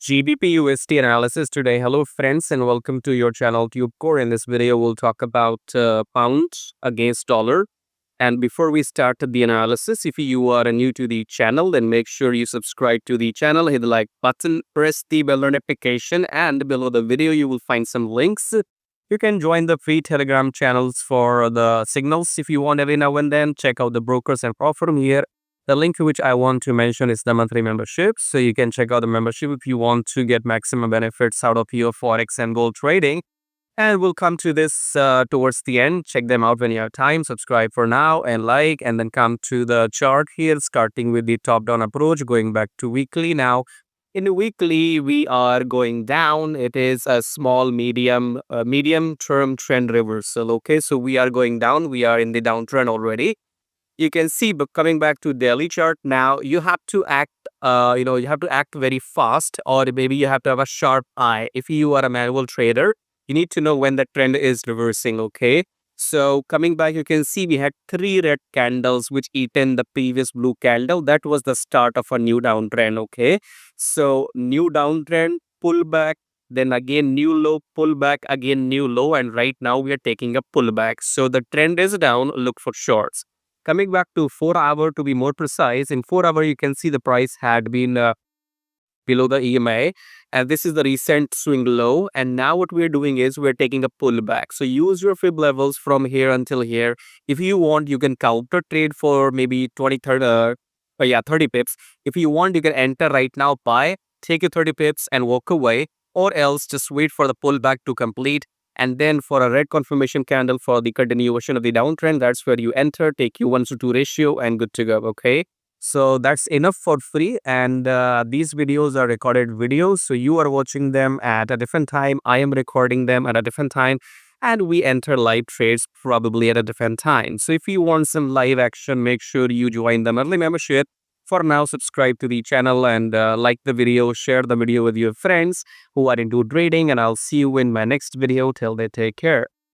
GBPUSD analysis today. Hello friends and welcome to your channel TubeCore. In this video, we'll talk about pound against dollar. And before we start the analysis, if you are new to the channel, then make sure you subscribe to the channel, hit the like button, press the bell notification, and below the video, you will find some links. You can join the free Telegram channels for the signals if you want every now and then. Check out the brokers and profit here. The link which I want to mention is the monthly membership. So you can check out the membership if you want to get maximum benefits out of your Forex and gold trading. And we'll come to this towards the end. Check them out when you have time. Subscribe for now and like, and then come to the chart here, starting with the top-down approach, going back to weekly. Now, in the weekly, we are going down. It is a small, medium-term trend reversal. Okay, so we are going down. We are in the downtrend already. You can see, but coming back to daily chart now, you have to act, you have to act very fast, or maybe you have to have a sharp eye. If you are a manual trader, you need to know when the trend is reversing, okay? So coming back, you can see we had 3 red candles which eaten the previous blue candle. That was the start of a new downtrend, okay? So new downtrend, pullback, then again new low, pullback, again new low, and right now we are taking a pullback. So the trend is down, look for shorts. Coming back to 4-hour to be more precise, in 4-hour you can see the price had been below the EMA, and this is the recent swing low. And now what we're doing is we're taking a pullback. So use your fib levels from here until here. If you want, you can counter trade for maybe 30 pips. If you want, you can enter right now, buy, take your 30 pips and walk away, or else just wait for the pullback to complete. And then for a red confirmation candle for the continuation of the downtrend, that's where you enter, take your 1:2 ratio and good to go, okay? So that's enough for free, and these videos are recorded videos. So you are watching them at a different time. I am recording them at a different time, and we enter live trades probably at a different time. So if you want some live action, make sure you join the monthly membership. For now, subscribe to the channel and like the video, share the video with your friends who are into trading, and I'll see you in my next video. Till then, take care.